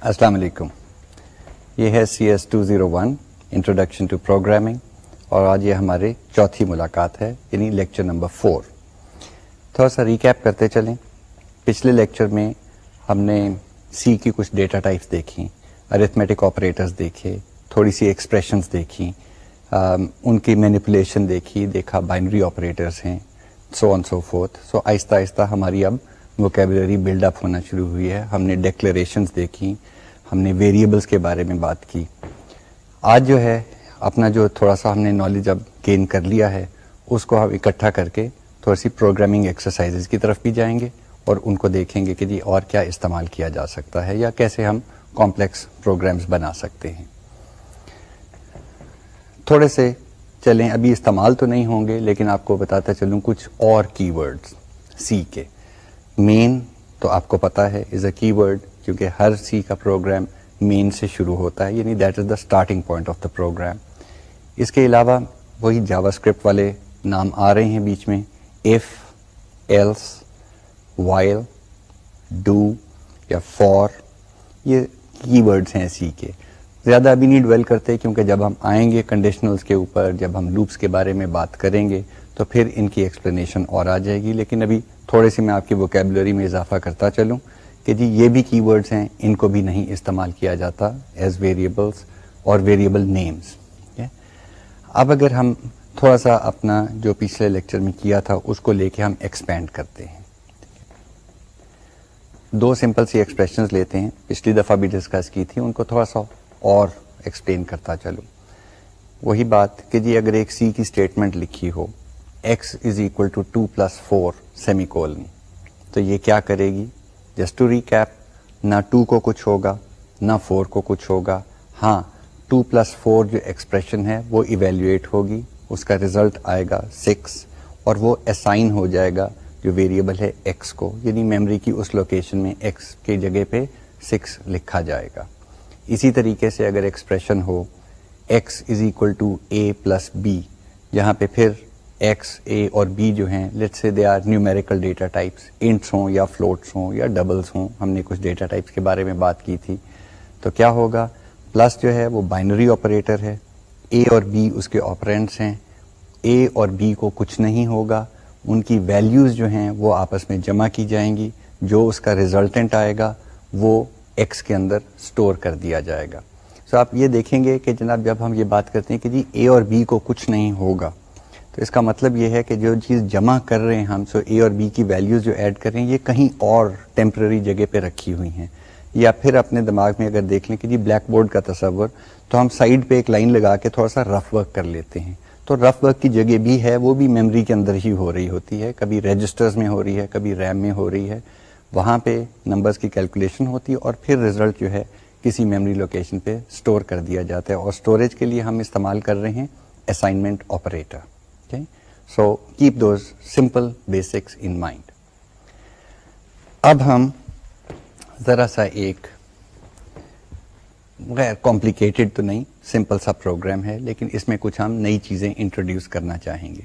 السلام علیکم. یہ ہے CS201 انٹروڈکشن ٹو پروگرامنگ اور آج یہ ہمارے چوتھی ملاقات ہے یعنی لیکچر نمبر 4. تھوڑا سا ریکیپ کرتے چلیں. پچھلے لیکچر میں ہم نے سی کی کچھ ڈیٹا ٹائپس دیکھیں, ارتھمیٹک آپریٹرز دیکھے, تھوڑی سی ایکسپریشنز دیکھی, ان کی مینیپولیشن دیکھا بائنری آپریٹرز ہیں, سو آن سو فورتھ. سو آہستہ آہستہ ہماری اب ووکیبلری بلڈ اپ ہونا شروع ہوئی ہے. ہم نے ڈیکلیریشنز دیکھی, ہم نے ویریبلس کے بارے میں بات کی. آج جو ہے اپنا جو تھوڑا سا ہم نے نالج اب گین کر لیا ہے اس کو ہم اکٹھا کر کے تھوڑی سی پروگرامنگ ایکسرسائزز کی طرف بھی جائیں گے اور ان کو دیکھیں گے کہ جی اور کیا استعمال کیا جا سکتا ہے یا کیسے ہم کمپلیکس پروگرامز بنا سکتے ہیں. تھوڑے سے چلیں, ابھی استعمال تو نہیں ہوں گے لیکن آپ کو بتاتا چلوں کچھ اور کی ورڈز سی کے. مین تو آپ کو پتا ہے از اے کی ورڈ کیونکہ ہر سی کا پروگرام مین سے شروع ہوتا ہے, یعنی that is the starting point of the program. اس کے علاوہ وہی جاوا اسکرپٹ والے نام آ رہے ہیں بیچ میں, ایف, ایلس, وائل, ڈو یا فور, یہ کی ورڈز ہیں سی کے. زیادہ ابھی نہیں ڈویل کرتے کیونکہ جب ہم آئیں گے کنڈیشنلز کے اوپر, جب ہم لوپس کے بارے میں بات کریں گے تو پھر ان کی ایکسپلینیشن اور آ جائے گی. لیکن ابھی تھوڑے سے میں آپ کی ووکیبلری میں اضافہ کرتا چلوں کہ جی یہ بھی کی ورڈز ہیں, ان کو بھی نہیں استعمال کیا جاتا ایز ویریبلس اور ویریبل نیمز. اب اگر ہم تھوڑا سا اپنا جو پچھلے لیکچر میں کیا تھا اس کو لے کے ہم ایکسپینڈ کرتے ہیں. دو سمپل سی ایکسپریشنز لیتے ہیں, پچھلی دفعہ بھی ڈسکس کی تھی, ان کو تھوڑا سا اور ایکسپلین کرتا چلوں. وہی بات کہ جی اگر ایک سی کی اسٹیٹمنٹ لکھی ہو x is equal to 2 + 4 semicolon, تو یہ کیا کرے گی؟ جسٹ ٹو ریکیپ, نہ 2 کو کچھ ہوگا نہ 4 کو کچھ ہوگا. ہاں 2 + 4 جو ایکسپریشن ہے وہ ایویلیویٹ ہوگی, اس کا ریزلٹ آئے گا 6 اور وہ اسائن ہو جائے گا جو ویریبل ہے x کو, یعنی میموری کی اس لوکیشن میں x کی جگہ پہ 6 لکھا جائے گا. اسی طریقے سے اگر ایکسپریشن ہو x is equal to a + b, جہاں پہ پھر x, a اور b جو ہیں let's say they are numerical data types, ints ہوں یا فلوٹس ہوں یا ڈبلس ہوں, ہم نے کچھ ڈیٹا ٹائپس کے بارے میں بات کی تھی. تو کیا ہوگا, پلس جو ہے وہ بائنری آپریٹر ہے, a اور b اس کے آپرینٹس ہیں, a اور b کو کچھ نہیں ہوگا, ان کی ویلیوز جو ہیں وہ آپس میں جمع کی جائیں گی, جو اس کا ریزلٹنٹ آئے گا وہ x کے اندر سٹور کر دیا جائے گا. سو آپ یہ دیکھیں گے کہ جناب جب ہم یہ بات کرتے ہیں کہ جی a اور b کو کچھ نہیں ہوگا, تو اس کا مطلب یہ ہے کہ جو چیز جمع کر رہے ہیں ہم, سو a اور b کی ویلیوز جو ایڈ کر رہے ہیں یہ کہیں اور ٹیمپرری جگہ پہ رکھی ہوئی ہیں. یا پھر اپنے دماغ میں اگر دیکھ لیں کہ جی بلیک بورڈ کا تصور, تو ہم سائڈ پہ ایک لائن لگا کے تھوڑا سا رف ورک کر لیتے ہیں, تو رف ورک کی جگہ بھی ہے وہ بھی میموری کے اندر ہی ہو رہی ہوتی ہے, کبھی رجسٹرز میں ہو رہی ہے, کبھی ریم میں ہو رہی ہے, وہاں پہ نمبرز کی کیلکولیشن ہوتی ہے اور پھر ریزلٹ جو ہے کسی میموری لوکیشن پہ سٹور کر دیا جاتا ہے. اور سٹوریج کے لیے ہم استعمال کر رہے ہیں assignment operator. So keep those simple basics in mind. اب ہم ذرا سا ایک غیر کمپلیکیٹڈ تو نہیں, سمپل سا پروگرام ہے لیکن اس میں کچھ ہم نئی چیزیں انٹروڈیوس کرنا چاہیں گے.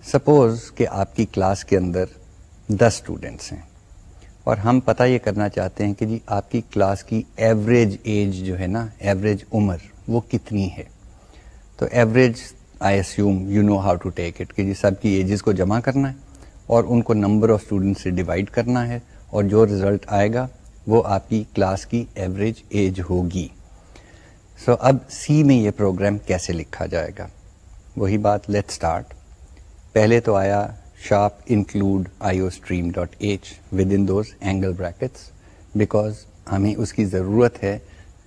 سپوز کہ آپ کی کلاس کے اندر 10 اسٹوڈنٹس ہیں اور ہم پتہ یہ کرنا چاہتے ہیں کہ جی آپ کی کلاس کی ایوریج ایج جو ہے نا, ایوریج عمر وہ کتنی ہے. تو average I assume you know how to take it, کہ جی سب کی ایجز کو جمع کرنا ہے اور ان کو نمبر آف اسٹوڈنٹ سے ڈیوائڈ کرنا ہے اور جو ریزلٹ آئے گا وہ آپ کی کلاس کی ایوریج ایج ہوگی. سو اب سی میں یہ پروگرام کیسے لکھا جائے گا, وہی بات, لیٹ اسٹارٹ. پہلے تو آیا sharp include iostream.h with in those angle brackets, because ہمیں اس کی ضرورت ہے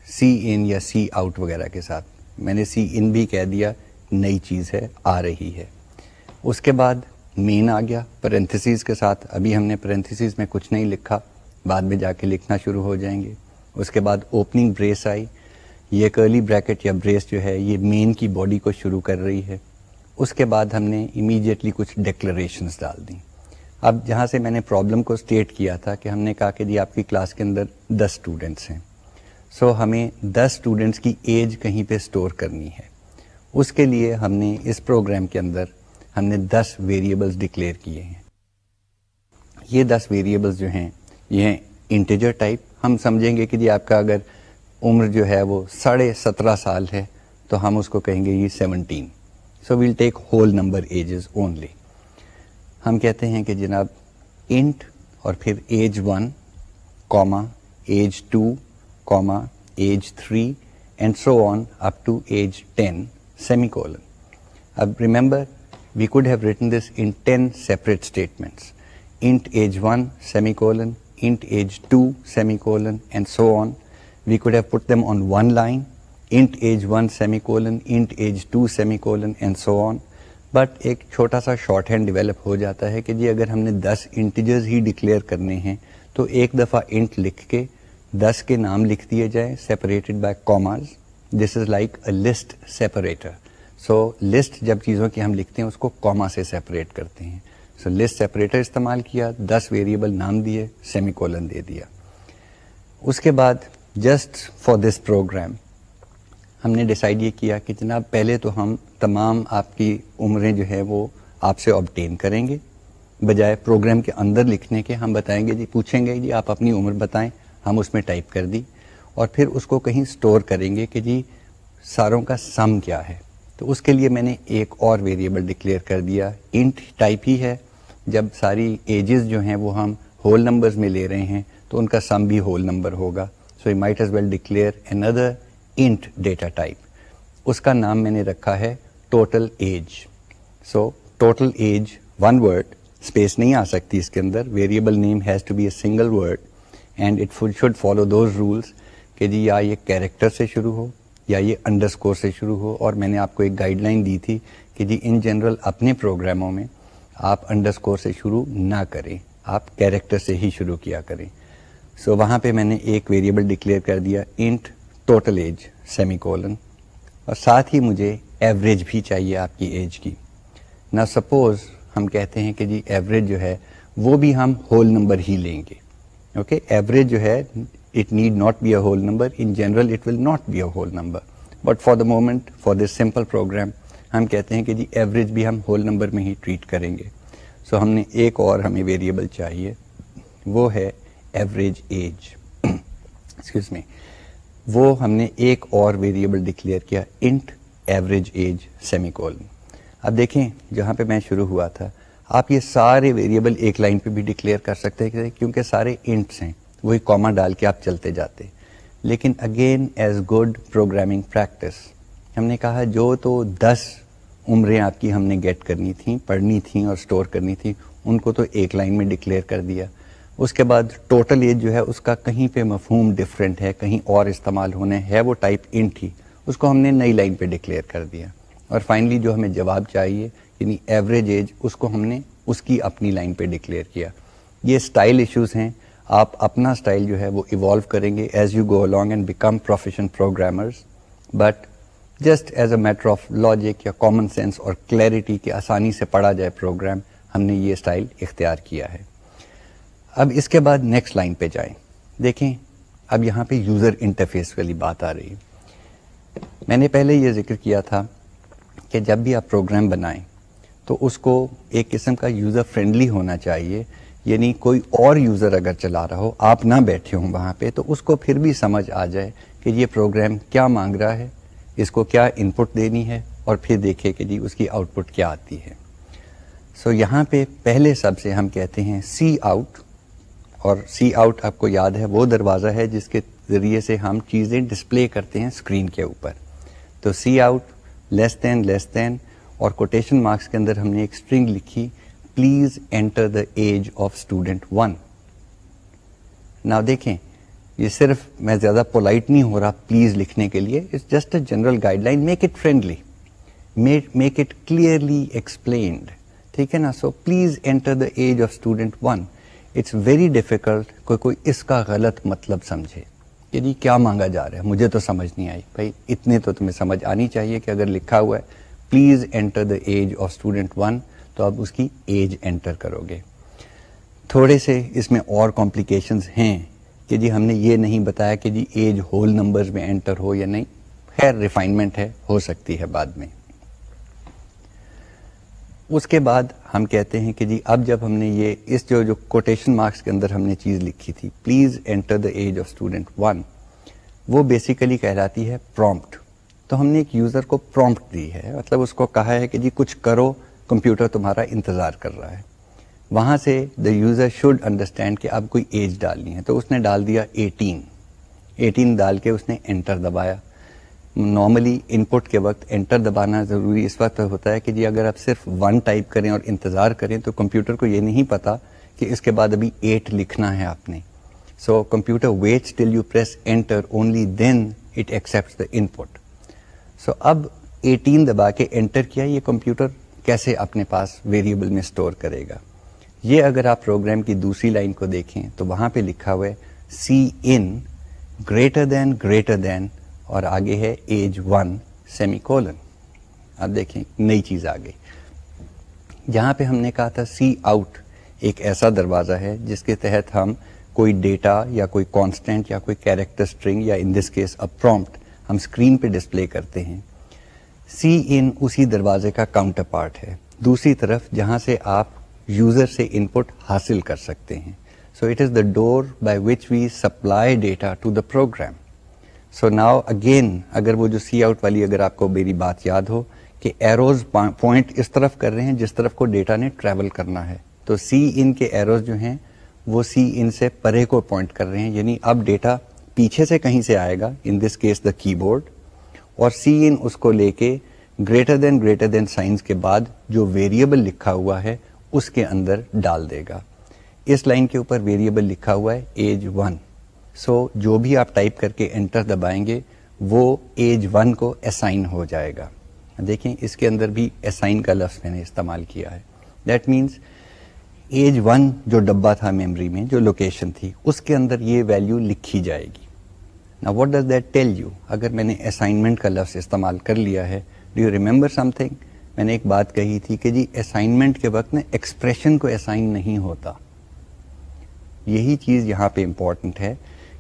سی ان یا سی آؤٹ وغیرہ کے ساتھ. میں نے سی ان بھی کہہ دیا, نئی چیز ہے, آ رہی ہے. اس کے بعد مین آ گیا پرنتھیسز کے ساتھ. ابھی ہم نے پرنتھیسز میں کچھ نہیں لکھا, بعد میں جا کے لکھنا شروع ہو جائیں گے. اس کے بعد اوپننگ بریس آئی, یہ کرلی بریکٹ یا بریس جو ہے یہ مین کی باڈی کو شروع کر رہی ہے. اس کے بعد ہم نے امیڈیٹلی کچھ ڈیکلریشنز ڈال دیں. اب جہاں سے میں نے پرابلم کو اسٹیٹ کیا تھا کہ ہم نے کہا کہ جی آپ کی کلاس کے اندر 10 اسٹوڈنٹس ہیں, سو ہمیں 10 اسٹوڈنٹس کی ایج کہیں پہ اسٹور کرنی ہے. اس کے لیے ہم نے اس پروگرام کے اندر ہم نے 10 ویریبلز ڈکلیئر کیے ہیں. یہ 10 ویریبلز جو ہیں یہ ہیں انٹیجر ٹائپ, ہم سمجھیں گے کہ جی آپ کا اگر عمر جو ہے وہ 17.5 سال ہے تو ہم اس کو کہیں گے یہ 17. So we'll take whole number ages only. ہم کہتے ہیں کہ جناب انٹ اور پھر age 1 comma age 2 comma age 3 and so on up to age 10 semicolon. اب remember we could have written this in 10 separate statements. Int age 1 semicolon, int age 2 semicolon, and so on. We could have put them on one line, int age 1 semicolon, int age 2 semicolon, and so on. But ایک چھوٹا سا short hand develop ہو جاتا ہے کہ جی اگر ہم نے 10 integers ہی declare کرنے ہیں تو ایک دفعہ انٹ لکھ کے 10 کے نام لکھ دیے جائیں separated by commas. This is like a list separator. So list جب چیزوں کی ہم لکھتے ہیں اس کو کاما سے سیپریٹ کرتے ہیں. سو لسٹ سیپریٹر استعمال کیا, 10 ویریبل نام دیے, سیمی کولن دے دیا. اس کے بعد جسٹ فار دس پروگرام ہم نے ڈیسائیڈ یہ کیا کہ جناب پہلے تو ہم تمام آپ کی عمریں جو ہے وہ آپ سے آبٹین کریں گے, بجائے پروگرام کے اندر لکھنے کے ہم بتائیں گے جی, پوچھیں گے جی آپ اپنی عمر بتائیں, ہم اس میں ٹائپ کر دی اور پھر اس کو کہیں اسٹور کریں گے کہ جی ساروں کا سم کیا ہے. تو اس کے لیے میں نے ایک اور ویریبل ڈکلیئر کر دیا, انٹ ٹائپ ہی ہے. جب ساری ایجز جو ہیں وہ ہم ہول نمبرز میں لے رہے ہیں تو ان کا سم بھی ہول نمبر ہوگا. So you might as well declare اندر انٹ ڈیٹا ٹائپ. اس کا نام میں نے رکھا ہے total age. So total age one word, space نہیں آ سکتی اس کے اندر. Variable name has to be a single word and it should follow those rules کہ جی یا یہ کیریکٹر سے شروع ہو یا یہ انڈرسکور سے شروع ہو. اور میں نے آپ کو ایک گائیڈ لائن دی تھی کہ جی ان جنرل اپنے پروگراموں میں آپ انڈرسکور سے شروع نہ کریں, آپ کیریکٹر سے ہی شروع کیا کریں. سو وہاں پہ میں نے ایک ویریبل ڈکلیئر کر دیا int total age semicolon, اور ساتھ ہی مجھے ایوریج بھی چاہیے آپ کی ایج کی. نا سپوز ہم کہتے ہیں کہ جی ایوریج جو ہے وہ بھی ہم ہول نمبر ہی لیں گے. اوکے, ایوریج جو ہے it need not be a whole number. In general it will not be a whole number, but for the moment for this simple program ہم کہتے ہیں کہ جی ایوریج بھی ہم ہول نمبر میں ہی ٹریٹ کریں گے. سو ہم نے ایک اور ہمیں ویریبل چاہیے, وہ ہے ایوریج ایج. ایکسکیوز می, وہ ہم نے ایک اور ویریبل ڈکلیئر کیا int average age semicolon. اب دیکھیں جہاں پہ میں شروع ہوا تھا, آپ یہ سارے ویریبل ایک لائن پہ بھی ڈکلیئر کر سکتے ہیں کیونکہ سارے انٹس ہیں, وہی کاما ڈال کے آپ چلتے جاتے. لیکن again as good programming practice ہم نے کہا جو تو 10 عمریں آپ کی ہم نے گیٹ کرنی تھیں, پڑھنی تھیں اور اسٹور کرنی تھیں, ان کو تو ایک لائن میں ڈکلیئر کر دیا. اس کے بعد ٹوٹل ایج جو ہے اس کا کہیں پہ مفہوم ڈفرینٹ ہے, کہیں اور استعمال ہونے ہے, وہ ٹائپ انٹ ہی, اس کو ہم نے نئی لائن پہ ڈکلیئر کر دیا. اور فائنلی جو ہمیں جواب چاہیے یعنی ایوریج ایج, اس کو ہم نے اس کی اپنی لائن پہ ڈکلیئر کیا. یہ اسٹائل ایشوز ہیں, آپ اپنا اسٹائل جو ہے وہ ایوالو کریں گے as you go along and become professional programmers. But just as a matter of logic یا کامن سینس اور کلیئرٹی کہ آسانی سے پڑھا جائے پروگرام, ہم نے یہ اسٹائل اختیار کیا ہے. اب اس کے بعد نیکسٹ لائن پہ جائیں. دیکھیں اب یہاں پہ یوزر انٹرفیس والی بات آ رہی ہے. میں نے پہلے یہ ذکر کیا تھا کہ جب بھی آپ پروگرام بنائیں تو اس کو ایک قسم کا یوزر فرینڈلی ہونا چاہیے, یعنی کوئی اور یوزر اگر چلا رہا ہو, آپ نہ بیٹھے ہوں وہاں پہ, تو اس کو پھر بھی سمجھ آ جائے کہ یہ پروگرام کیا مانگ رہا ہے, اس کو کیا ان پٹ دینی ہے, اور پھر دیکھے کہ جی اس کی آؤٹ پٹ کیا آتی ہے. سو یہاں پہ پہلے سب سے ہم کہتے ہیں سی آؤٹ, اور سی آؤٹ آپ کو یاد ہے وہ دروازہ ہے جس کے ذریعے سے ہم چیزیں ڈسپلے کرتے ہیں اسکرین کے اوپر. تو سی آؤٹ لیس دین اور کوٹیشن مارکس کے اندر ہم نے ایک اسٹرنگ لکھی, please enter the age of student 1. نا دیکھیں یہ صرف میں زیادہ پولائٹ نہیں ہو رہا پلیز لکھنے کے لیے, it's just a general guideline, make it friendly, make it clearly explained, ٹھیک ہے نا. So please enter the age of student 1. It's very difficult کوئی اس کا غلط مطلب سمجھے کہ جی کیا مانگا جا رہا ہے, مجھے تو سمجھ نہیں آئی. بھائی اتنے تو تمہیں سمجھ آنی چاہیے کہ اگر لکھا ہوا ہے please enter the age of student 1 تو آپ اس کی ایج انٹر کرو گے. تھوڑے سے اس میں اور کمپلیکیشنز ہیں کہ جی ہم نے یہ نہیں بتایا کہ جی ایج ہول نمبرز میں انٹر ہو یا نہیں, خیر ریفائنمنٹ ہے, ہو سکتی ہے بعد میں. اس کے بعد ہم کہتے ہیں کہ جی اب جب ہم نے یہ اس جو کوٹیشن مارکس کے اندر ہم نے چیز لکھی تھی please enter the age of student 1 وہ بیسیکلی کہلاتی ہے پرومپٹ. تو ہم نے ایک یوزر کو پرومپٹ دی ہے, مطلب اس کو کہا ہے کہ جی کچھ کرو, کمپیوٹر تمہارا انتظار کر رہا ہے. وہاں سے دا یوزر شوڈ انڈرسٹینڈ کہ اب کوئی ایج ڈالنی ہے, تو اس نے ڈال دیا 18 ڈال کے اس نے انٹر دبایا. نارملی ان پٹ کے وقت انٹر دبانا ضروری اس وقت ہوتا ہے کہ جی اگر آپ صرف 1 ٹائپ کریں اور انتظار کریں تو کمپیوٹر کو یہ نہیں پتا کہ اس کے بعد ابھی 8 لکھنا ہے آپ نے. So computer waits till you press enter only then it accepts the input. So اب 18 دبا کے انٹر کیا, یہ کمپیوٹر کیسے اپنے پاس ویریبل میں اسٹور کرے گا. یہ اگر آپ پروگرام کی دوسری لائن کو دیکھیں تو وہاں پہ لکھا ہوا ہے سی ان گریٹر دین اور آگے ہے ایج 1 سیمی کولن. اب دیکھیں نئی چیز آ گئی. جہاں پہ ہم نے کہا تھا سی آؤٹ ایک ایسا دروازہ ہے جس کے تحت ہم کوئی ڈیٹا یا کوئی کانسٹینٹ یا کوئی کیریکٹر اسٹرنگ یا ان دس کیس ا پرومپٹ ہم اسکرین پہ ڈسپلے کرتے ہیں. سی ان اسی دروازے کا کاؤنٹر پارٹ ہے, دوسری طرف جہاں سے آپ یوزر سے ان پٹ حاصل کر سکتے ہیں. So it is the door by which we supply data to the program. So now again اگر وہ جو سی آؤٹ والی اگر آپ کو میری بات یاد ہو کہ ایروز پوائنٹ اس طرف کر رہے ہیں جس طرف کو ڈیٹا نے ٹریول کرنا ہے, تو سی ان کے ایروز جو ہیں وہ سی ان سے پرے کو پوائنٹ کر رہے ہیں, یعنی اب ڈیٹا پیچھے سے کہیں سے آئے گا, ان دس کیس دا کی بورڈ, اور سی ان اس کو لے کے گریٹر دین سائنس کے بعد جو ویریبل لکھا ہوا ہے اس کے اندر ڈال دے گا. اس لائن کے اوپر ویریبل لکھا ہوا ہے ایج 1. سو جو بھی آپ ٹائپ کر کے انٹر دبائیں گے وہ ایج 1 کو اسائن ہو جائے گا. دیکھیں اس کے اندر بھی اسائن کا لفظ میں نے استعمال کیا ہے. دیٹ مینس ایج 1 جو ڈبہ تھا میموری میں, جو لوکیشن تھی, اس کے اندر یہ ویلیو لکھی جائے گی. Now what does that tell you؟ اگر میں نے اسائنمنٹ کا لفظ استعمال کر لیا ہے, do you remember some thing? میں نے ایک بات کہی تھی کہ جی اسائنمنٹ کے وقت میں ایکسپریشن کو اسائن نہیں ہوتا. یہی چیز یہاں پہ امپورٹنٹ ہے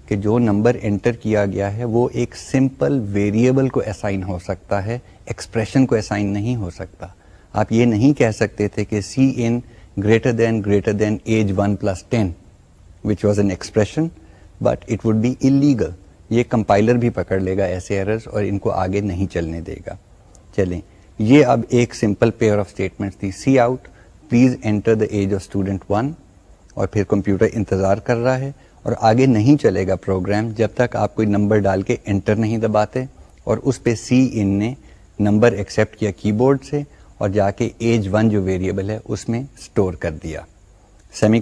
کہ جو نمبر انٹر کیا گیا ہے وہ ایک سمپل ویریبل کو اسائن ہو سکتا ہے, ایکسپریشن کو اسائن نہیں ہو سکتا. آپ یہ نہیں کہہ سکتے تھے کہ سی in greater than age 1 + 10 which was an expression but it would be illegal. یہ کمپائلر بھی پکڑ لے گا ایسے ایررز اور ان کو آگے نہیں چلنے دے گا. چلیں یہ اب ایک سمپل پیئر آف اسٹیٹمنٹ تھی, cout please enter the age of student 1, اور پھر کمپیوٹر انتظار کر رہا ہے اور آگے نہیں چلے گا پروگرام جب تک آپ کوئی نمبر ڈال کے انٹر نہیں دباتے, اور اس پہ سی ان نے نمبر ایکسیپٹ کیا کی بورڈ سے اور جا کے ایج 1 جو ویریبل ہے اس میں اسٹور کر دیا. سیمی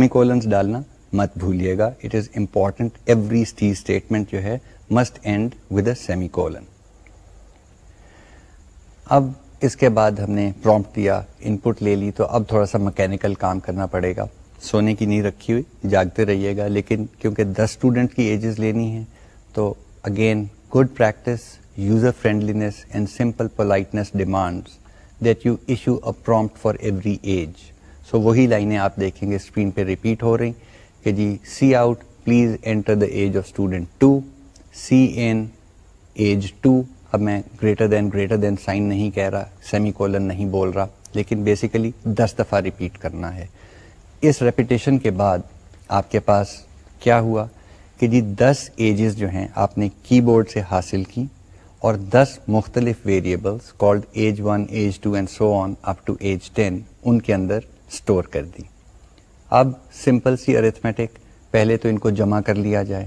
کولنس ڈالنا مت بھولیے گا, it is important. Every statement جو ہے must end with a semicolon. اب اس کے بعد ہم نے پرومپٹ دیا, ان پٹ لے لی, تو اب تھوڑا سا مکینیکل کام کرنا پڑے گا. سونے کی نہیں رکھی ہوئی, جاگتے رہیے گا, لیکن کیونکہ 10 اسٹوڈنٹ کی ایجز لینی ہیں تو again good practice, user friendliness and simple politeness demands that you issue a prompt for every age. So وہی لائنیں آپ دیکھیں گے اسکرین پہ ریپیٹ ہو رہی کہ جی cout please enter the age of student 2, cin age 2. اب میں گریٹر دین سائن نہیں کہہ رہا, سیمی کولن نہیں بول رہا, لیکن بیسیکلی 10 دفعہ ریپیٹ کرنا ہے. اس ریپیٹیشن کے بعد آپ کے پاس کیا ہوا کہ جی 10 ایجز جو ہیں آپ نے کی بورڈ سے حاصل کی اور 10 مختلف variables called age 1, age 2 and so on up to age 10 ان کے اندر اسٹور کر دی. اب سمپل سی ارتھمیٹک, پہلے تو ان کو جمع کر لیا جائے.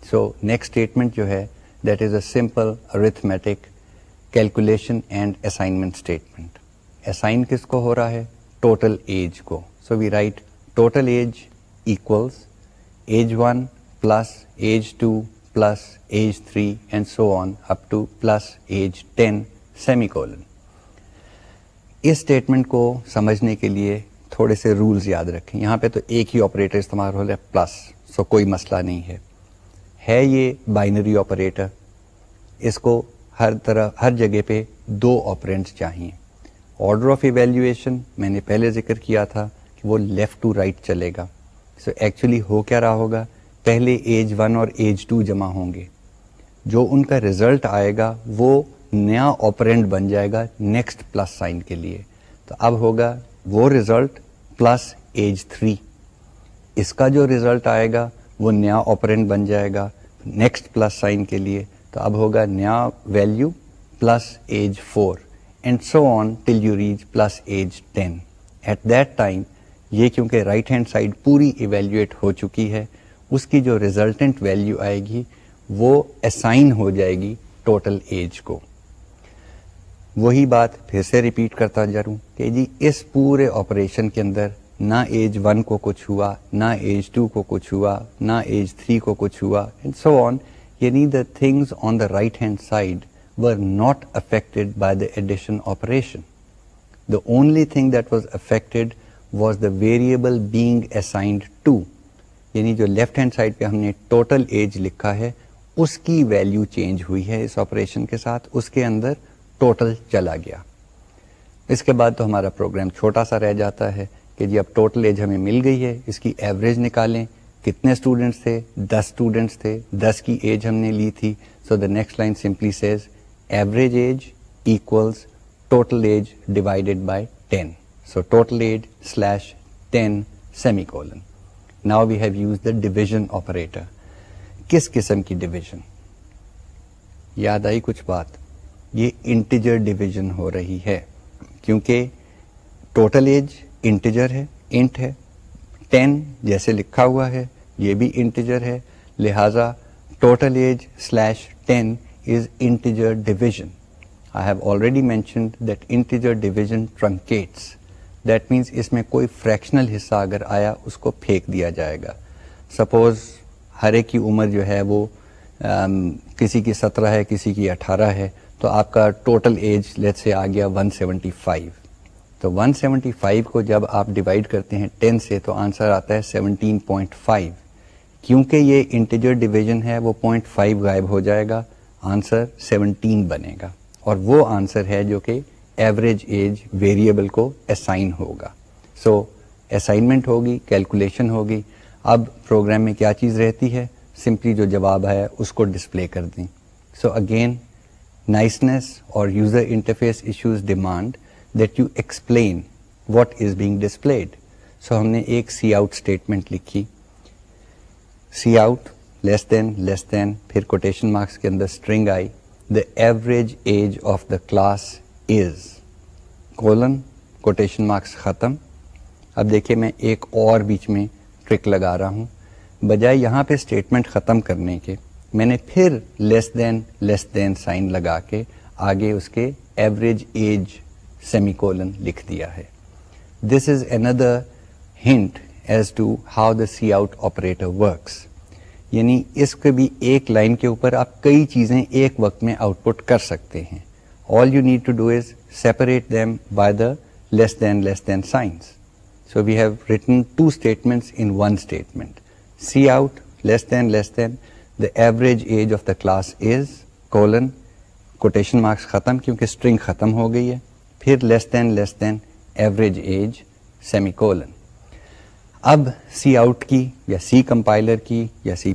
سو نیکسٹ اسٹیٹمنٹ جو ہے that is a simple arithmetic calculation and assignment statement. Assign کس کو ہو رہا ہے؟ ٹوٹل ایج کو. So we write total age equals age 1 plus age 2 plus age 3 and so on up to plus age 10 semicolon. اس statement کو سمجھنے کے لیے تھوڑے سے رولز یاد رکھیں. یہاں پہ تو ایک ہی آپریٹر استعمال ہو رہا ہے پلس, سو کوئی مسئلہ نہیں ہے یہ بائنری آپریٹر. اس کو ہر جگہ پہ 2 آپرینٹس چاہیے. آرڈر آف ایویلیویشن میں نے پہلے ذکر کیا تھا کہ وہ لیفٹ ٹو رائٹ چلے گا. سو ایکچولی ہو کیا رہا ہوگا, پہلے ایج 1 اور ایج 2 جمع ہوں گے, جو ان کا ریزلٹ آئے گا وہ نیا آپرینٹ بن جائے گا نیکسٹ پلس سائن کے لیے. تو اب ہوگا وہ ریزلٹ پلس ایج 3. اس کا جو ریزلٹ آئے گا وہ نیا آپرینٹ بن جائے گا نیکسٹ پلس سائن کے لیے. تو اب ہوگا نیا value plus age 4 and so on till you reach plus age 10. At that time یہ کیونکہ رائٹ ہینڈ سائڈ پوری ایویلیویٹ ہو چکی ہے, اس کی جو ریزلٹنٹ ویلیو آئے گی وہ اسائن ہو جائے گی ٹوٹل ایج کو. وہی بات پھر سے ریپیٹ کرتا جا رہا ہوں کہ جی اس پورے آپریشن کے اندر نہ ایج 1 کو کچھ ہوا, نہ ایج 2 کو کچھ ہوا, نہ ایج 3 کو کچھ ہوا اینڈ سو آن. یعنی the things on the right hand side were not affected by the addition operation. The only thing that was affected was the variable being assigned to. یعنی جو لیفٹ ہینڈ سائڈ پہ ہم نے total age لکھا ہے اس کی value change ہوئی ہے اس آپریشن کے ساتھ, اس کے اندر ٹوٹل چلا گیا. اس کے بعد تو ہمارا پروگرام چھوٹا سا رہ جاتا ہے کہ جی اب ٹوٹل ایج ہمیں مل گئی ہے, اس کی ایوریج نکالیں. کتنے اسٹوڈنٹس تھے؟ 10 اسٹوڈنٹس تھے, 10 کی ایج ہم نے لی تھی. So the next line simply says average age equals total age divided by 10. So total age slash 10 semicolon. Now we have use the division operator. کس قسم کی ڈویژن؟ یاد آئی کچھ بات؟ یہ انٹیجر ڈویژن ہو رہی ہے کیونکہ ٹوٹل ایج انٹیجر ہے, انٹ ہے. 10 جیسے لکھا ہوا ہے یہ بھی انٹیجر ہے, لہذا total age slash 10 is integer division. I have already mentioned that integer division truncates. That means اس میں کوئی فریکشنل حصہ اگر آیا اس کو پھینک دیا جائے گا. سپوز ہر ایک کی عمر جو ہے وہ کسی کی 17 ہے, کسی کی 18 ہے, تو آپ کا ٹوٹل ایج لیٹ سے آ گیا 175. تو 175 کو جب آپ ڈیوائڈ کرتے ہیں 10 سے تو آنسر آتا ہے 17.5. کیونکہ یہ انٹیجر ڈویژن ہے وہ 0.5 غائب ہو جائے گا, آنسر 17 بنے گا. اور وہ آنسر ہے جو کہ ایوریج ایج ویریبل کو اسائن ہوگا. سو اسائنمنٹ ہوگی, کیلکولیشن ہوگی. اب پروگرام میں کیا چیز رہتی ہے؟ سمپلی جو جواب ہے اس کو ڈسپلے کر دیں. سو اگین نائسنس اور user interface issues demand that you explain what is being displayed. So ہم نے ایک سی آؤٹ اسٹیٹمنٹ لکھی, سی آؤٹ لیس دین پھر کوٹیشن مارکس کے اندر اسٹرنگ آئی the average age of the class is colon quotation marks ختم. اب دیکھیے میں ایک اور بیچ میں ٹرک لگا رہا ہوں. بجائے یہاں پہ اسٹیٹمنٹ ختم کرنے کے میں نے پھر لیس دین سائن لگا کے آگے اس کے ایوریج ایج سیمی کولن لکھ دیا ہے. This is another hint as to how the cout operator works. یعنی اس کے بھی ایک لائن کے اوپر آپ کئی چیزیں ایک وقت میں آؤٹ پٹ کر سکتے ہیں. All you need to do is separate them by the less than signs. So we have written two statements in one statement. See out, less than, the average age of the class is, colon, quotation marks ختم کیونکہ string ختم ہو گئی ہے, پھر less than, average age, semicolon. اب C out کی یا C compiler کی یا C++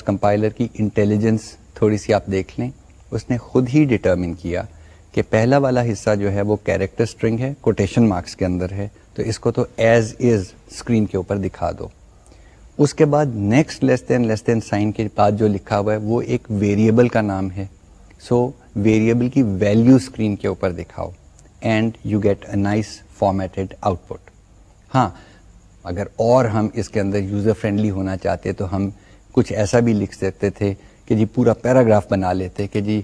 کمپائلر کی انٹیلیجنس تھوڑی سی آپ دیکھ لیں. اس نے خود ہی ڈٹرمن کیا کہ پہلا والا حصہ جو ہے وہ کیریکٹر اسٹرنگ ہے, کوٹیشن مارکس کے اندر ہے, تو اس کو تو ایز از اسکرین کے اوپر دکھا دو. اس کے بعد نیکسٹ لیس دین سائن کے بعد جو لکھا ہوا ہے وہ ایک ویریبل کا نام ہے. سو ویریبل کی ویلیو اسکرین کے اوپر دکھاؤ and you get a nice formatted output. ہاں, اگر اور ہم اس کے اندر یوزر فرینڈلی ہونا چاہتے تو ہم کچھ ایسا بھی لکھ سکتے تھے کہ جی پورا پیراگراف بنا لیتے کہ جی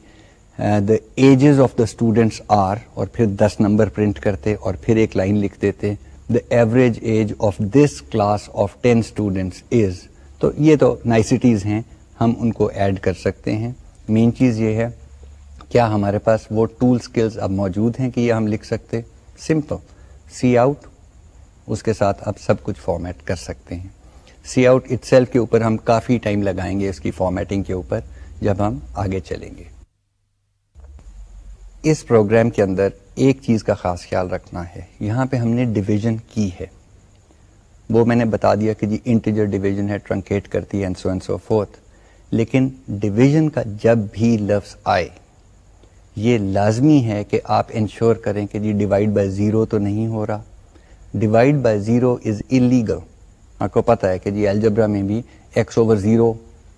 the ages of the students are اور پھر 10 نمبر پرنٹ کرتے اور پھر ایک لائن لکھ دیتے the average age of this class of 10 students is. تو یہ تو نائسٹیز ہیں, ہم ان کو ایڈ کر سکتے ہیں. مین چیز یہ ہے کیا ہمارے پاس وہ ٹول سکلز اب موجود ہیں کہ یہ ہم لکھ سکتے. سمپل سی آؤٹ, اس کے ساتھ آپ سب کچھ فارمیٹ کر سکتے ہیں. سی آؤٹ اٹ سیلف کے اوپر ہم کافی ٹائم لگائیں گے اس کی فارمیٹنگ کے اوپر جب ہم آگے چلیں گے. اس پروگرام کے اندر ایک چیز کا خاص خیال رکھنا ہے, یہاں پہ ہم نے ڈویژن کی ہے, وہ میں نے بتا دیا کہ جی انٹیجر ڈویژن ہے, ٹرنکیٹ کرتی ہے اینڈ سو فورتھ. لیکن ڈویژن کا جب بھی لفظ آئے یہ لازمی ہے کہ آپ انشور کریں کہ جی ڈیوائڈ بائی زیرو تو نہیں ہو رہا. Divide by zero is illegal. آپ کو پتہ ہے کہ جی الجبرا میں بھی ایکس اوور زیرو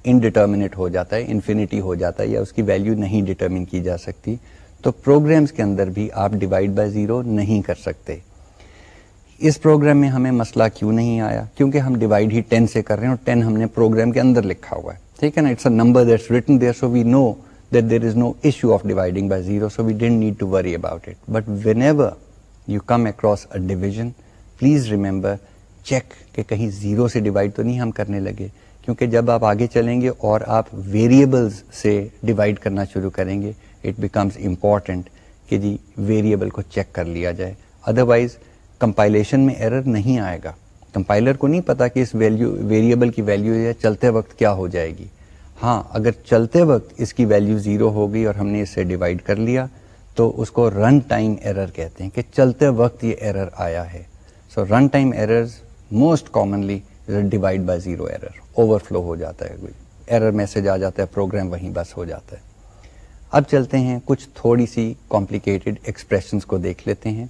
انڈیٹرمنیٹ ہو جاتا ہے, انفینٹی ہو جاتا ہے, یا اس کی ویلیو نہیں ڈٹرمن کی جا سکتی. تو پروگرامز کے اندر بھی آپ ڈیوائڈ بائی زیرو نہیں کر سکتے. اس پروگرام میں ہمیں مسئلہ کیوں نہیں آیا؟ کیونکہ ہم ڈیوائڈ ہی 10 سے کر رہے ہیں, اور 10 ہم نے پروگرام کے اندر لکھا ہوا ہے, ٹھیک ہے نا. It's a number that's written there, so we know that there is no issue of dividing by zero, so we didn't need to worry about it. But whenever you come across a division, please remember, check کہ کہیں zero سے divide تو نہیں ہم کرنے لگے, کیونکہ جب آپ آگے چلیں گے اور آپ ویریبلز سے ڈیوائڈ کرنا شروع کریں گے, it becomes important کہ جی ویریبل کو چیک کر لیا جائے. ادروائز کمپائلیشن میں ایرر نہیں آئے گا. کمپائلر کو نہیں پتا کہ اس ویریبل کی ویلیو چلتے وقت کیا ہو جائے گی. ہاں, اگر چلتے وقت اس کی ویلیو زیرو ہو گئی اور ہم نے اس سے ڈیوائڈ کر لیا تو اس کو رن ٹائم ایرر کہتے ہیں, کہ چلتے وقت یہ ایرر آیا ہے. So run time errors most commonly divide by zero error, overflow ہو جاتا ہے, کوئی ایرر میسج آ جاتا ہے, پروگرام وہیں بس ہو جاتا ہے. اب چلتے ہیں کچھ تھوڑی سی کمپلیکیٹڈ ایکسپریشنز کو دیکھ لیتے ہیں.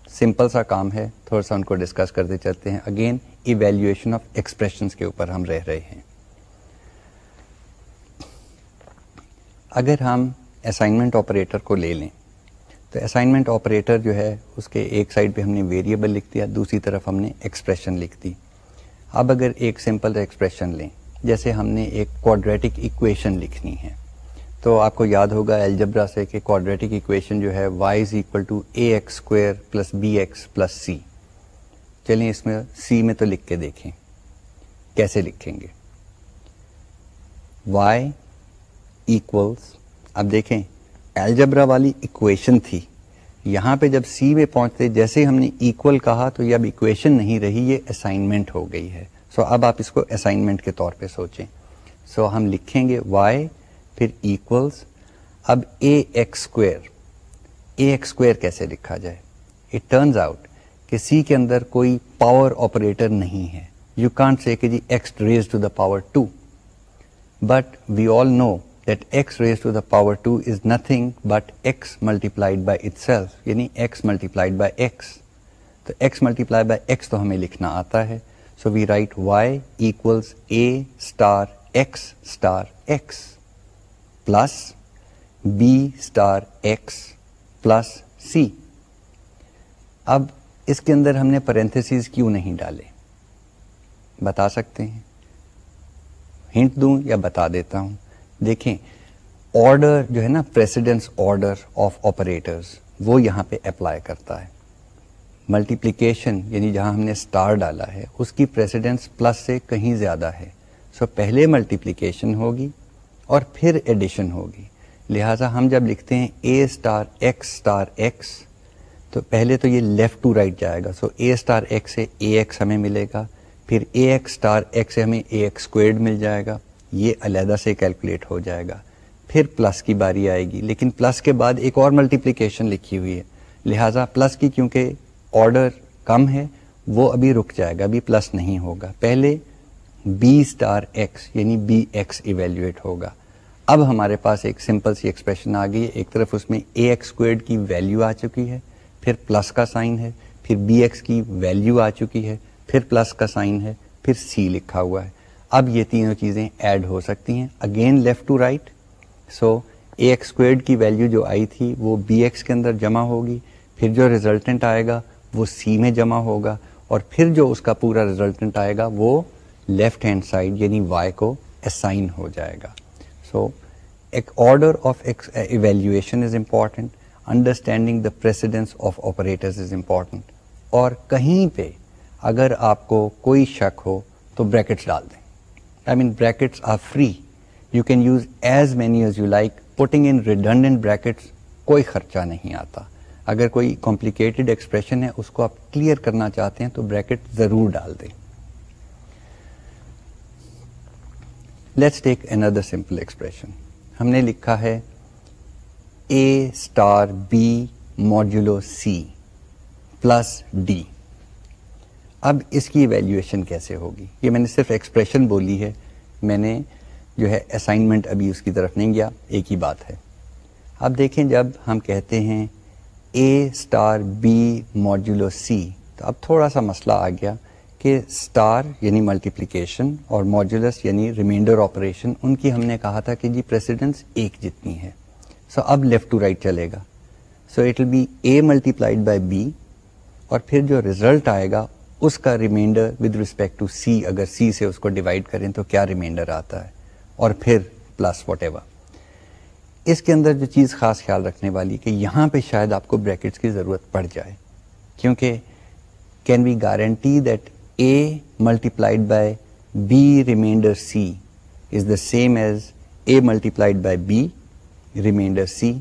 سمپل سا کام ہے, تھوڑا سا ان کو ڈسکس کرتے چلتے ہیں. اگین ایویلیویشن آف ایکسپریشنز کے اوپر ہم رہ رہے ہیں. اگر ہم اسائنمنٹ آپریٹر کو لے لیں تو اسائنمنٹ آپریٹر جو ہے اس کے ایک سائڈ پہ ہم نے ویریبل لکھ دیا, دوسری طرف ہم نے ایکسپریشن لکھ دی. اب اگر ایک سمپل ایکسپریشن لیں, جیسے ہم نے ایک کوڈریٹک ایکویشن لکھنی ہے, تو آپ کو یاد ہوگا الجبرا سے کہ کوڈریٹک ایکویشن جو ہے y is equal to a x square plus b x plus c. چلیں اس میں سی میں تو لکھ کے دیکھیں کیسے لکھیں گے. y ایکولس, اب دیکھیں الجبرا والی ایکویشن تھی, یہاں پہ جب سی میں پہنچتے جیسے ہم نے ایکول کہا تو یہ اب ایکویشن نہیں رہی, یہ اسائنمنٹ ہو گئی ہے. سو اب آپ اس کو اسائنمنٹ کے طور پہ سوچیں. سو ہم لکھیں گے y پھر ایکولس, اب اے ایکس اسکوئر. اے ایکس اسکوئر کیسے لکھا جائے؟ اٹ ٹرنز آؤٹ کہ سی کے اندر کوئی پاور آپریٹر نہیں ہے. یو کانٹ سے کہ جی x raise to the power 2, but we all know that x raised to the power 2 is nothing but x multiplied by itself, یعنی x multiplied by x. تو x multiplied by x تو ہمیں لکھنا آتا ہے. So we write y equals a star x star x plus b star x plus c. اب اس کے اندر ہم نے پیرنتھیسز کیوں نہیں ڈالے بتا سکتے ہیں؟ ہنٹ دوں یا بتا دیتا ہوں. دیکھیں آرڈر جو ہے نا, پریسیڈنس آرڈر آف آپریٹرز, وہ یہاں پہ اپلائی کرتا ہے. ملٹیپلیکیشن یعنی جہاں ہم نے اسٹار ڈالا ہے اس کی پریسیڈنس پلس سے کہیں زیادہ ہے. سو پہلے ملٹیپلیکیشن ہوگی اور پھر ایڈیشن ہوگی. لہٰذا ہم جب لکھتے ہیں اے اسٹار ایکس تو پہلے تو یہ لیفٹ ٹو رائٹ جائے گا. سو اے اسٹار ایکس سے اے ایکس ہمیں ملے گا, پھر اے ایکس اسٹار ایکس سے ہمیں اے ایکس اسکوئرڈ مل جائے گا, یہ علیحدہ سے کیلکولیٹ ہو جائے گا. پھر پلس کی باری آئے گی, لیکن پلس کے بعد ایک اور ملٹیپلیکیشن لکھی ہوئی ہے, لہٰذا پلس کی کیونکہ آرڈر کم ہے وہ ابھی رک جائے گا, ابھی پلس نہیں ہوگا. پہلے بی اسٹار ایکس یعنی بی ایکس ایویلیویٹ ہوگا. اب ہمارے پاس ایک سمپل سی ایکسپریشن آ گئی ہے, ایک طرف اس میں اے ایکس اسکوئرڈ کی ویلیو آ چکی ہے, پھر پلس کا سائن ہے, پھر بی ایکس کی ویلیو آ چکی ہے, پھر پلس کا سائن ہے, پھر سی لکھا ہوا ہے. اب یہ تینوں چیزیں ایڈ ہو سکتی ہیں, again left to right. So a x squared کی ویلیو جو آئی تھی وہ بی ایکس کے اندر جمع ہوگی, پھر جو ریزلٹنٹ آئے گا وہ سی میں جمع ہوگا, اور پھر جو اس کا پورا ریزلٹنٹ آئے گا وہ لیفٹ ہینڈ سائڈ یعنی وائی کو اسائن ہو جائے گا. سو ایک order of evaluation is important, understanding the precedence of operators is important. اور کہیں پہ اگر آپ کو کوئی شک ہو تو بریکٹس ڈال دیں. I mean brackets are free. You can use as many as you like. Putting in redundant brackets کوئی خرچہ نہیں آتا. اگر کوئی complicated expression ہے اس کو آپ کلیئر کرنا چاہتے ہیں تو بریکٹ ضرور ڈال دیں. Let's take another simple expression. ہم نے لکھا ہے A star B modulo C plus D. اب اس کی ایویلیویشن کیسے ہوگی؟ یہ میں نے صرف ایکسپریشن بولی ہے, میں نے جو ہے اسائنمنٹ ابھی اس کی طرف نہیں گیا, ایک ہی بات ہے. اب دیکھیں جب ہم کہتے ہیں A star B modulo C تو اب تھوڑا سا مسئلہ آ گیا کہ اسٹار یعنی ملٹیپلیکیشن اور ماڈیولس یعنی ریمائنڈر آپریشن ان کی ہم نے کہا تھا کہ جی پریسیڈنس ایک جتنی ہے. سو اب لیفٹ ٹو رائٹ چلے گا. So it will be A multiplied by B اور پھر جو ریزلٹ آئے گا اس کا remainder with respect to C, اگر C سے اس کو ڈیوائڈ کریں تو کیا ریمائنڈر آتا ہے, اور پھر پلس واٹ ایور. اس کے اندر جو چیز خاص خیال رکھنے والی کہ یہاں پہ شاید آپ کو بریکٹس کی ضرورت پڑ جائے, کیونکہ can we guarantee that A multiplied by B remainder C is the same as A multiplied by B remainder C.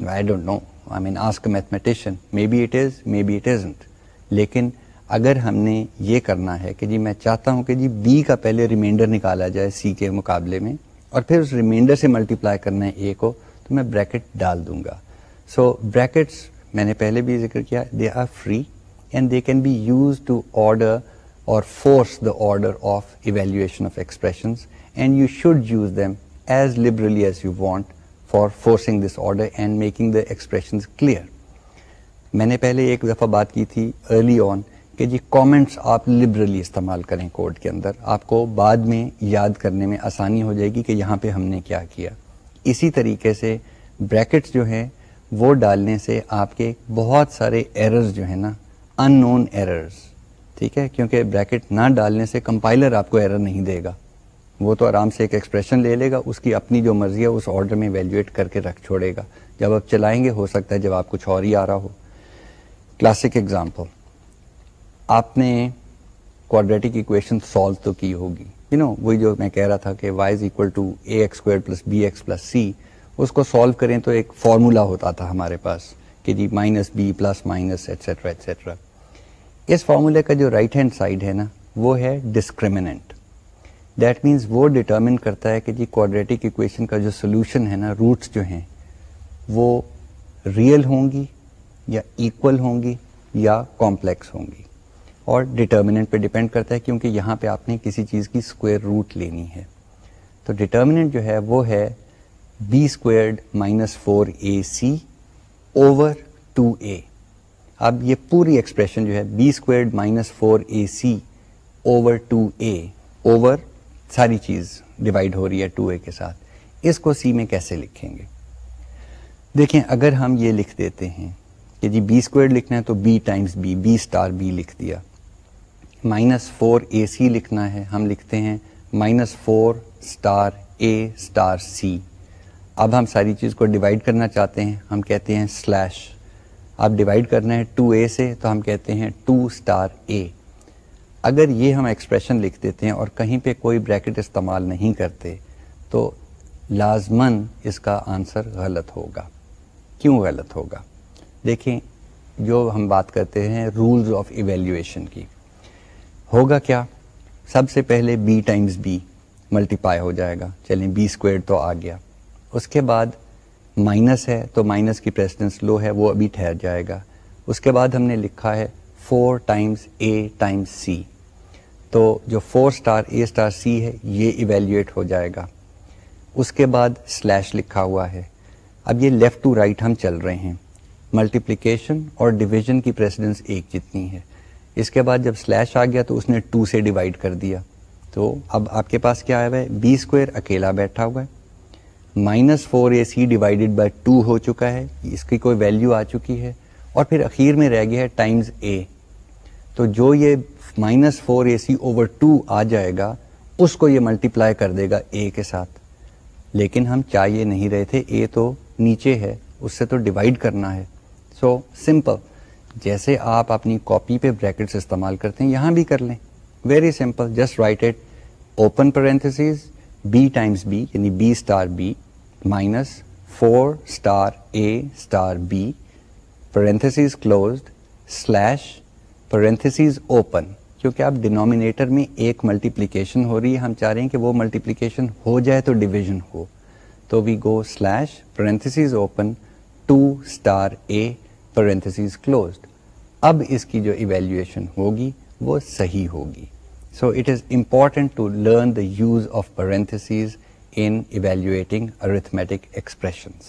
I don't know. I mean, ask a mathematician. Maybe it is, maybe it isn't. لیکن اگر ہم نے یہ کرنا ہے کہ جی میں چاہتا ہوں کہ جی B کا پہلے ریمائنڈر نکالا جائے C کے مقابلے میں اور پھر اس ریمائنڈر سے ملٹیپلائی کرنا ہے A کو, تو میں بریکٹ ڈال دوں گا. سو بریکٹس میں نے پہلے بھی ذکر کیا, they are free and they can be use to order اور force the order of evaluation of expressions, and you should use them as liberally as you want for forcing this order and making the expressions clear. میں نے پہلے ایک دفعہ بات کی تھی early on کہ جی comments آپ liberally استعمال کریں کوڈ کے اندر, آپ کو بعد میں یاد کرنے میں آسانی ہو جائے گی کہ یہاں پہ ہم نے کیا کیا. اسی طریقے سے بریکٹس جو ہیں وہ ڈالنے سے آپ کے بہت سارے ایررز جو ہیں نا, ان نون ایررز, ٹھیک ہے, کیونکہ بریکٹ نہ ڈالنے سے کمپائلر آپ کو ایرر نہیں دے گا, وہ تو آرام سے ایک ایکسپریشن لے لے گا, اس کی اپنی جو مرضی ہے اس آرڈر میں ایویلیویٹ کر کے رکھ چھوڑے گا. جب آپ چلائیں گے ہو سکتا ہے جب آپ کچھ اور ہی آ رہا ہو. کلاسک ایگزامپل, آپ نے کوڈریٹک ایکویشن سالو تو کی ہوگی, وہی جو میں کہہ رہا تھا کہ y is equal to ax² + bx + c, اس کو سالو کریں تو ایک فارمولا ہوتا تھا ہمارے پاس کہ جی -b ± ایٹسٹرا ایٹسٹرا. اس فارمولے کا جو رائٹ ہینڈ سائڈ ہے نا وہ ہے ڈسکریمنٹ. دیٹ مینس وہ ڈٹرمن کرتا ہے کہ جی کوڈریٹک ایکویشن کا جو سولوشن ہے نا, روٹس جو ہیں وہ ریئل ہوں گی یا ایکول ہوں گی یا کمپلیکس ہوں گی, اور ڈٹرمنٹ پہ ڈیپینڈ کرتا ہے کیونکہ یہاں پہ آپ نے کسی چیز کی اسکوائر روٹ لینی ہے. تو ڈٹرمنٹ جو ہے وہ ہے b² - 4ac اوور 2a. اب یہ پوری ایکسپریشن جو ہے b² - 4ac over 2a over ساری چیز ڈیوائڈ ہو رہی ہے 2a کے ساتھ. اس کو C میں کیسے لکھیں گے؟ دیکھیں اگر ہم یہ لکھ دیتے ہیں کہ جی b² لکھنا ہے تو b Times b, b star b لکھ دیا. -4ac لکھنا ہے, ہم لکھتے ہیں -4 اسٹار a اسٹار c. اب ہم ساری چیز کو ڈیوائڈ کرنا چاہتے ہیں, ہم کہتے ہیں سلیش. اب ڈیوائڈ کرنا ہے 2a سے تو ہم کہتے ہیں 2 اسٹار a. اگر یہ ہم ایکسپریشن لکھ دیتے ہیں اور کہیں پہ کوئی بریکٹ استعمال نہیں کرتے تو لازماً اس کا آنسر غلط ہوگا. کیوں غلط ہوگا؟ دیکھیں جو ہم بات کرتے ہیں رولز آف ایویلیویشن کی, ہوگا کیا؟ سب سے پہلے b ٹائمز b ملٹیپائی ہو جائے گا, چلیں b² تو آ گیا. اس کے بعد مائنس ہے تو مائنس کی پریسیڈنس لو ہے, وہ ابھی ٹھہر جائے گا. اس کے بعد ہم نے لکھا ہے 4 ٹائمز a ٹائمز c, تو جو 4 اسٹار a اسٹار c ہے یہ ایویلیویٹ ہو جائے گا. اس کے بعد سلیش لکھا ہوا ہے. اب یہ لیفٹ ٹو رائٹ ہم چل رہے ہیں, ملٹیپلیکیشن اور ڈویژن کی پریسیڈنس ایک جتنی ہے. اس کے بعد جب سلیش آ گیا تو اس نے 2 سے ڈیوائڈ کر دیا, تو اب آپ کے پاس کیا آیا ہے, b² اکیلا بیٹھا ہوا ہے, -4ac ڈیوائڈیڈ بائی 2 ہو چکا ہے, اس کی کوئی ویلیو آ چکی ہے, اور پھر اخیر میں رہ گیا ہے ٹائمز a. تو جو یہ -4ac اوور 2 آ جائے گا اس کو یہ ملٹیپلائی کر دے گا a کے ساتھ. لیکن ہم چاہیے نہیں رہے تھے, a تو نیچے ہے, اس سے تو ڈیوائڈ کرنا ہے. سو سمپل, جیسے آپ اپنی کاپی پہ بریکٹس استعمال کرتے ہیں یہاں بھی کر لیں. Very simple, just right it open پیرنتھیسز b Times b یعنی b star b -4 star a star b پیرنتھیسز closed slash parenthesis open. کیونکہ اب ڈینومینیٹر میں ایک ملٹیپلیکیشن ہو رہی ہے, ہم چاہ رہے ہیں کہ وہ ملٹیپلیکیشن ہو جائے تو ڈویژن ہو, تو we go slash parenthesis open 2 star a parenthesis closed. اب اس کی جو ایویلیویشن ہوگی وہ صحیح ہوگی. So it is important to learn the use of parenthesis in evaluating arithmetic expressions.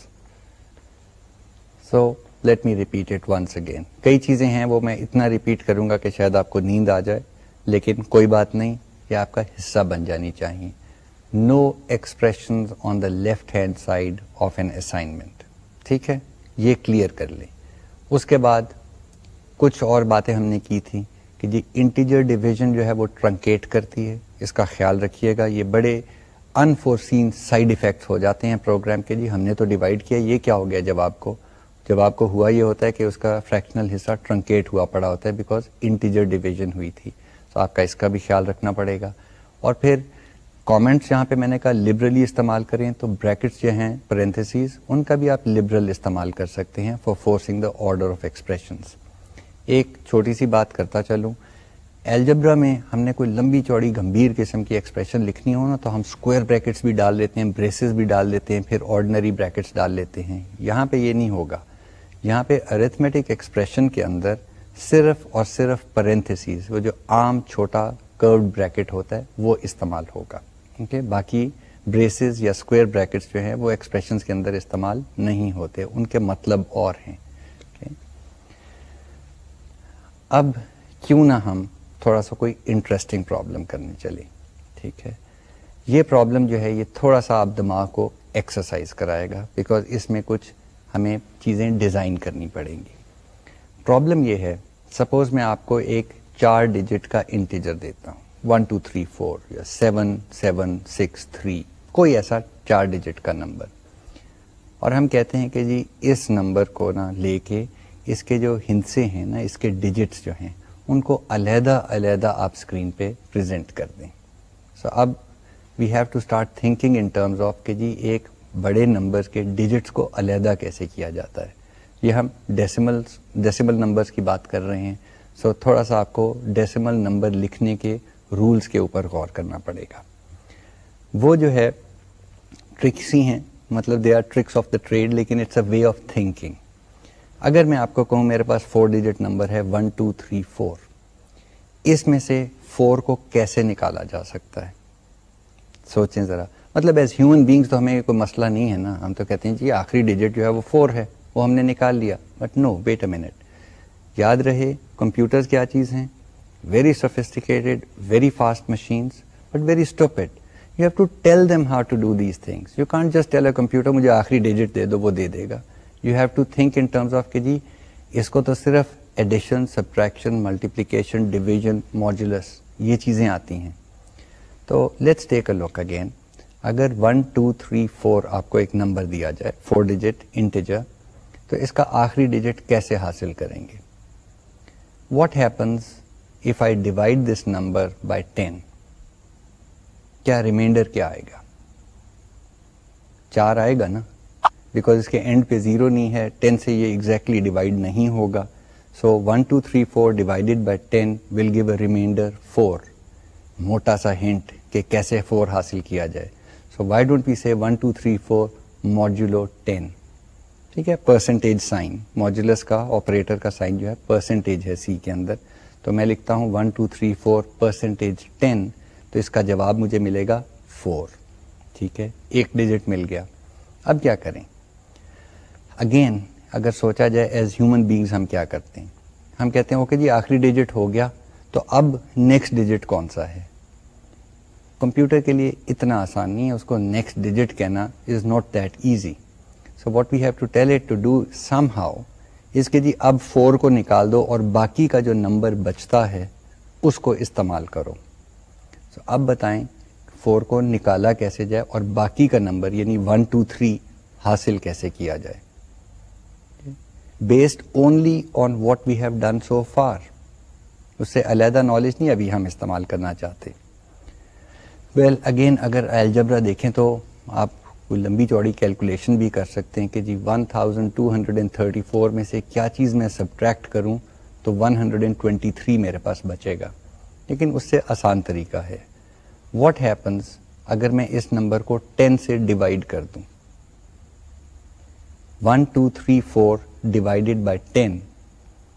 So let me repeat it once again. کئی چیزیں ہیں وہ میں اتنا ریپیٹ کروں گا کہ شاید آپ کو نیند آ جائے, لیکن کوئی بات نہیں, یہ آپ کا حصہ بن جانی چاہیے. No expressions on the left hand side of an assignment. ٹھیک ہے, یہ کلیئر کر لیں. اس کے بعد کچھ اور باتیں ہم نے کی تھیں کہ جی انٹیجر ڈویژن جو ہے وہ ٹرنکیٹ کرتی ہے, اس کا خیال رکھیے گا. یہ بڑے انفورسین سائڈ ایفیکٹس ہو جاتے ہیں پروگرام کے. جی ہم نے تو ڈیوائڈ کیا, یہ کیا ہو گیا جب آپ کو ہوا یہ ہوتا ہے کہ اس کا فریکشنل حصہ ٹرنکیٹ ہوا پڑا ہوتا ہے بیکاز انٹیجر ڈویژن ہوئی تھی. تو آپ کا اس کا بھی خیال رکھنا پڑے گا. اور پھر کامنٹس جہاں پہ میں نے کہا لبرلی استعمال کریں, تو بریکٹس جو ہیں پرنتھیسز, ان کا بھی آپ لبرل استعمال کر سکتے ہیں for forcing the order of expressions. ایک چھوٹی سی بات کرتا چلوں, الجبرا میں ہم نے کوئی لمبی چوڑی گمبھیر قسم کی ایکسپریشن لکھنی ہو نا, تو ہم اسکوائر بریکٹس بھی ڈال لیتے ہیں, بریسز بھی ڈال لیتے ہیں, پھر آرڈنری بریکٹس ڈال لیتے ہیں. یہاں پہ یہ نہیں ہوگا. یہاں پہ ارتھمیٹک ایکسپریشن کے اندر صرف اور صرف پرنتھیسز, وہ جو عام چھوٹا کروڈ بریکٹ ہوتا ہے وہ استعمال ہوگا. اوکے, باقی بریسز یا اسکوائر بریکٹس جو ہیں وہ ایکسپریشنز کے اندر استعمال نہیں ہوتے, ان کے مطلب اور ہیں. اب کیوں نہ ہم تھوڑا سا کوئی انٹرسٹنگ پرابلم کرنے چلیں. ٹھیک ہے, یہ پرابلم جو ہے یہ تھوڑا سا آپ دماغ کو ایکسرسائز کرائے گا بیکاز اس میں کچھ ہمیں چیزیں ڈیزائن کرنی پڑیں گی. پرابلم یہ ہے, سپوز میں آپ کو ایک 4 ڈیجٹ کا انٹیجر دیتا ہوں, 1 2 3 4 یا 7 7 6 3, کوئی ایسا 4 ڈیجٹ کا نمبر, اور ہم کہتے ہیں کہ جی اس نمبر کو نا لے کے اس کے جو ہندسے ہیں نا, اس کے ڈیجٹس جو ہیں ان کو علیحدہ علیحدہ آپ اسکرین پہ پریزنٹ کر دیں. سو اب we have to start thinking in terms of کہ جی ایک بڑے نمبر کے ڈیجٹس کو علیحدہ کیسے کیا جاتا ہے. یہ ہم ڈیسیمل نمبرز کی بات کر رہے ہیں. سو تھوڑا سا آپ کو ڈیسیمل نمبر لکھنے کے رولز کے اوپر غور کرنا پڑے گا. وہ جو ہے ٹرکسی ہیں, مطلب they are tricks of the trade, لیکن it's a way of thinking. اگر میں آپ کو کہوں میرے پاس 4 ڈیجٹ نمبر ہے 1 2 3 4, اس میں سے 4 کو کیسے نکالا جا سکتا ہے؟ سوچیں ذرا. مطلب ایز ہیومن بینگس تو ہمیں کوئی مسئلہ نہیں ہے نا, ہم تو کہتے ہیں جی آخری ڈیجٹ جو ہے وہ 4 ہے, وہ ہم نے نکال لیا. But no, wait a minute. یاد رہے کمپیوٹرز کیا چیز ہیں, very sophisticated, very fast machines, but very stupid. You have to tell them how to do these things. You can't just tell a computer مجھے آخری ڈیجٹ دے دو, وہ دے دے گا. You have to think in terms of کہ جی اس کو تو صرف addition, subtraction, multiplication, division, modulus, یہ چیزیں آتی ہیں. تو let's take a look again. اگر 1 2 3 4 آپ کو ایک نمبر دیا جائے 4 ڈیجٹ انٹیجر, تو اس کا آخری ڈیجٹ کیسے حاصل کریں گے؟ What happens if I divide this number by 10؟ کیا ریمائنڈر کیا آئے گا؟ 4 آئے گا نا, بیکاز اس کے اینڈ پہ 0 نہیں ہے, 10 سے یہ ایگزیکٹلی ڈیوائڈ نہیں ہوگا. So 1 2 3 4 divided by 10 will give a remainder 4. موٹا سا ہنٹ کہ کیسے 4 حاصل کیا جائے. سو وائی ڈونٹ وی سے 1 2 3 4 ماڈیولو 10. ٹھیک ہے, پرسنٹیج سائن, ماڈیولس کا آپریٹر کا سائن جو ہے پرسنٹیج ہے سی کے اندر. تو میں لکھتا ہوں 1 2 3 4 پرسنٹیج 10, تو اس کا جواب مجھے ملے گا 4. ٹھیک ہے, ایک ڈیجٹ مل گیا. اب کیا کریں؟ اگین اگر سوچا جائے ایز ہیومن بینگز ہم کیا کرتے ہیں, ہم کہتے ہیں اوکے جی آخری ڈیجٹ ہو گیا, تو اب نیکسٹ ڈیجٹ کون سا ہے؟ کمپیوٹر کے لیے اتنا آسان نہیں ہے, اس کو نیکسٹ ڈیجٹ کہنا is not that easy. So what we have to tell it to do سم ہاؤ اس کے جی اب 4 کو نکال دو اور باقی کا جو نمبر بچتا ہے اس کو استعمال کرو. سو اب بتائیں 4 کو نکالا کیسے جائے اور باقی کا نمبر یعنی 1 2 3 حاصل کیسے کیا جائے؟ Based only on what we have done so far. اس سے علیحدہ نالج نہیں ابھی ہم استعمال کرنا چاہتے. ویل اگین اگر الجبرا دیکھیں تو آپ کوئی لمبی چوڑی کیلکولیشن بھی کر سکتے ہیں کہ جی 1234 میں سے کیا چیز میں سبٹریکٹ کروں تو 123 میرے پاس بچے گا. لیکن اس سے آسان طریقہ ہے. واٹ ہیپنز اگر میں اس نمبر کو 10 سے ڈیوائڈ کر دوں؟ 1 2 3 4 divided by 10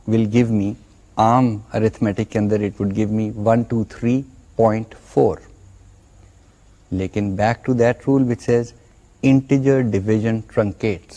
will give me, عام ارتھمیٹک کے اندر اٹ وڈ گیو می 123.4. لیکن back to that rule which says integer division truncates.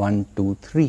1 2 3.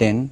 10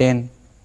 10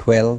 12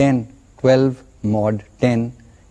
10. 12 mod 10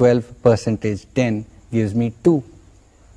12% gives me 2.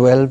12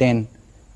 10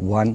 1.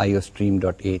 iostream.h,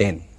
10,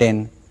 10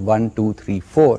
1 2 3 4,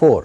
4.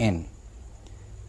\n.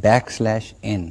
\n.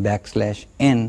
\n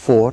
4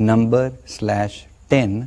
number/10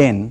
10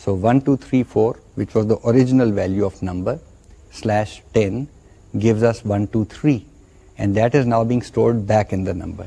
So 1 2 3 4, which was the original value of number, /10 gives us 1 2 3, and that is now being stored back in the number.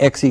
x =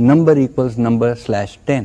number = number/10,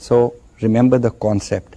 So remember the concept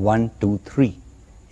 1 2 3.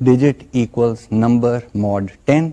digit equals number mod 10,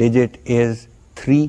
digit is 3.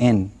\n,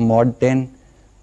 mod 10,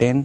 10.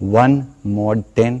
1 mod 10,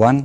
1,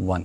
1.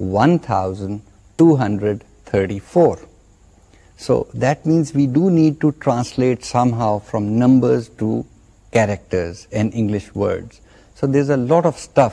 1234. So that means we do need to translate somehow from numbers to characters and English words. So there's a lot of stuff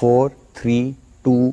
4 3 2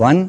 1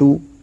2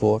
4,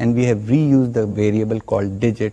and we have reused the variable called digit,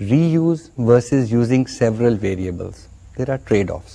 Reuse versus using several variables, there are trade-offs.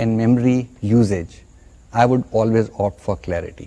and memory usage, I would always opt for clarity.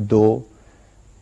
2